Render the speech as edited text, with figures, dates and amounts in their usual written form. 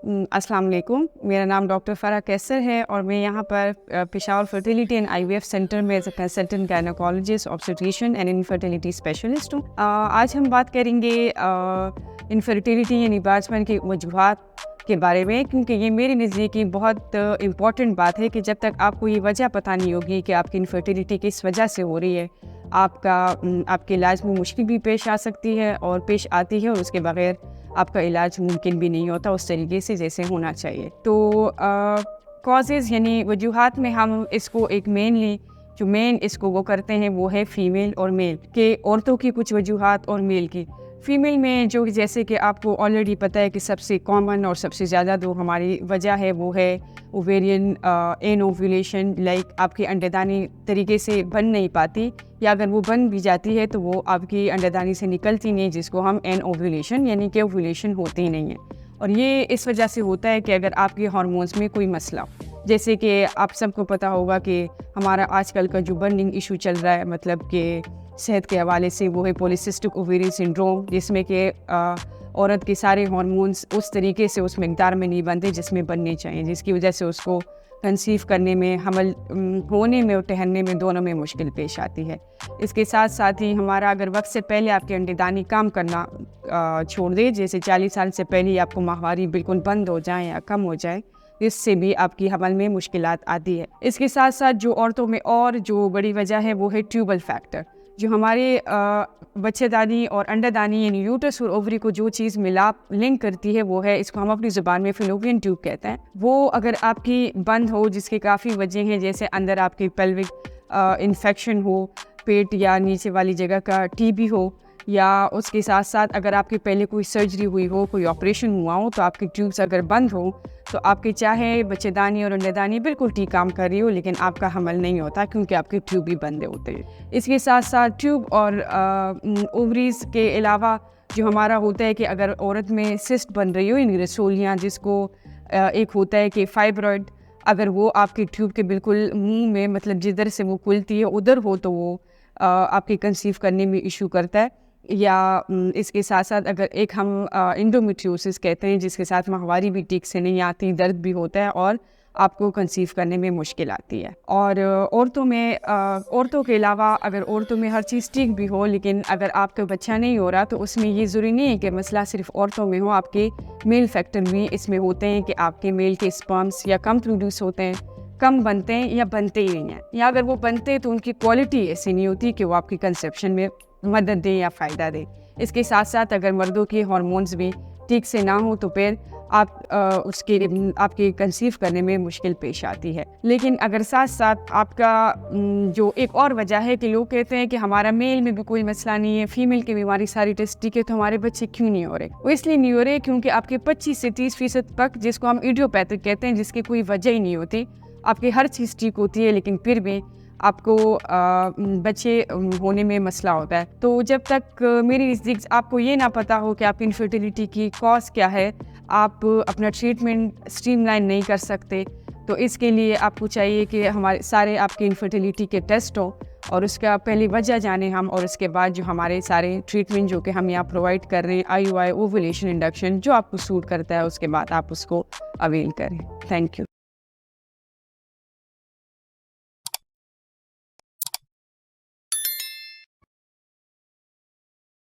अस्सलाम वालेकुम। मेरा नाम डॉक्टर फ़राह कैसर है और मैं यहाँ पर Peshawar fertility and IVF centre में as a consultant gynaecologist, obstetrician and infertility specialist हूँ। आज हम बात करेंगे इनफर्टिलिटी यानी बांझपन की वजूहात के बारे में, क्योंकि ये मेरे नज़दीक बहुत इम्पॉर्टेंट बात है कि जब तक आपको ये वजह पता नहीं होगी कि आपकी इनफर्टिलिटी किस वजह से हो रही है, आपके इलाज में मुश्किल भी पेश आ सकती है और पेश आती है, और उसके बगैर आपका इलाज मुमकिन भी नहीं होता उस तरीके से जैसे होना चाहिए। तो कॉजेज़ यानी वजूहात में हम इसको एक मेन इसको वो करते हैं वो है फ़ीमेल और मेल के, औरतों की कुछ वजूहात और मेल की। फ़ीमेल में जो जैसे कि आपको ऑलरेडी पता है कि सबसे कॉमन और सबसे ज़्यादा जो हमारी वजह है वो है ओवेरियन एनोव्यूलेशन, लाइक आपकी अंडेदानी तरीके से बन नहीं पाती, या अगर वो बन भी जाती है तो वो आपकी अंडेदानी से निकलती नहीं, जिसको हम एनओव्यूलेशन यानी कि ओव्यूलेशन होती ही नहीं है। और ये इस वजह से होता है कि अगर आपके हार्मोन्स में कोई मसला हो, जैसे कि आप सबको पता होगा कि हमारा आजकल का जो बर्निंग इशू चल रहा है, मतलब कि सेहत के हवाले से, वो है पॉलीसिस्टिक ओवेरियन सिंड्रोम, जिसमें कि औरत के सारे हार्मोन्स उस तरीके से उस मिकदार में नहीं बनते जिसमें बनने चाहिए, जिसकी वजह से उसको कंसीव करने में, हमल होने में और ठहरने में, दोनों में मुश्किल पेश आती है। इसके साथ साथ ही हमारा अगर वक्त से पहले आपकी अंडेदानी काम करना छोड़ दे, जैसे 40 साल से पहले ही आपको माहवारी बिल्कुल बंद हो जाए या कम हो जाए, इससे भी आपकी हमल में मुश्किलात आती है। इसके साथ साथ जो औरतों में और जो बड़ी वजह है वो है ट्यूबल फैक्टर। जो हमारे बच्चेदानी और अंडादानी यानी यूट्रस और ओवरी को जो चीज़ लिंक करती है वो है, इसको हम अपनी ज़ुबान में फेलोपियन ट्यूब कहते हैं। वो अगर आपकी बंद हो, जिसके काफ़ी वजह हैं, जैसे अंदर आपकी पेल्विक इन्फेक्शन हो, पेट या नीचे वाली जगह का टीबी हो, या उसके साथ साथ अगर आपके पहले कोई सर्जरी हुई हो, कोई ऑपरेशन हुआ हो, तो आपकी ट्यूब्स अगर बंद हो तो आपके चाहे बच्चेदानी और अंडेदानी बिल्कुल ठीक काम कर रही हो, लेकिन आपका हमल नहीं होता क्योंकि आपके ट्यूब भी बंद होते हैं। इसके साथ साथ ट्यूब और ओवरीज के अलावा जो हमारा होता है कि अगर औरत में सिस्ट बन रही हो, यानी रसोलियाँ, जिसको एक होता है कि फाइब्रॉइड, अगर वो आपके ट्यूब के बिल्कुल मुंह में, मतलब जिधर से वो खुलती है उधर हो, तो वो आपके कंसीव करने में इशू करता है। या इसके साथ साथ अगर एक हम इंडोमेट्रियोसिस कहते हैं, जिसके साथ माहवारी भी ठीक से नहीं आती, दर्द भी होता है और आपको कंसीव करने में मुश्किल आती है। और औरतों के अलावा अगर औरतों में हर चीज़ ठीक भी हो, लेकिन अगर आपका बच्चा नहीं हो रहा, तो उसमें ये ज़रूरी नहीं है कि मसला सिर्फ औरतों में हो, आपके मेल फैक्टर भी इसमें होते हैं कि आपके मेल के स्पर्म्स या कम प्रोड्यूस होते हैं, कम बनते हैं या बनते ही नहीं हैं, या अगर वो बनते हैं तो उनकी क्वालिटी ऐसी नहीं होती कि वो आपकी कंसेप्शन में मदद दे या फ़ायदा दे। इसके साथ साथ अगर मर्दों के हार्मोन्स भी ठीक से ना हो तो फिर आपके कंसीव करने में मुश्किल पेश आती है। लेकिन अगर साथ साथ आपका जो एक और वजह है कि लोग कहते हैं कि हमारा मेल में भी कोई मसला नहीं है, फीमेल की बीमारी सारी टेस्ट ठीक है, तो हमारे बच्चे क्यों नहीं हो रहे? वो इसलिए नहीं हो रहे क्योंकि आपके 25 से 30% तक, जिसको हम इडियोपैथिक कहते हैं, जिसकी कोई वजह ही नहीं होती, आपकी हर चीज़ ठीक होती है, लेकिन फिर भी आपको बच्चे होने में मसला होता है। तो जब तक मेरी नज़दीक आपको ये ना पता हो कि आपकी इनफर्टिलिटी की कॉज क्या है, आप अपना ट्रीटमेंट स्ट्रीमलाइन नहीं कर सकते। तो इसके लिए आपको चाहिए कि हमारे सारे आपके इनफर्टिलिटी के टेस्ट हो और उसका पहली वजह जाने हम, और उसके बाद जो हमारे सारे ट्रीटमेंट जो कि हम यहाँ प्रोवाइड कर रहे हैं, IUI ओवुलेशन इंडक्शन, जो आपको सूट करता है, उसके बाद आप उसको अवेल करें। Thank you.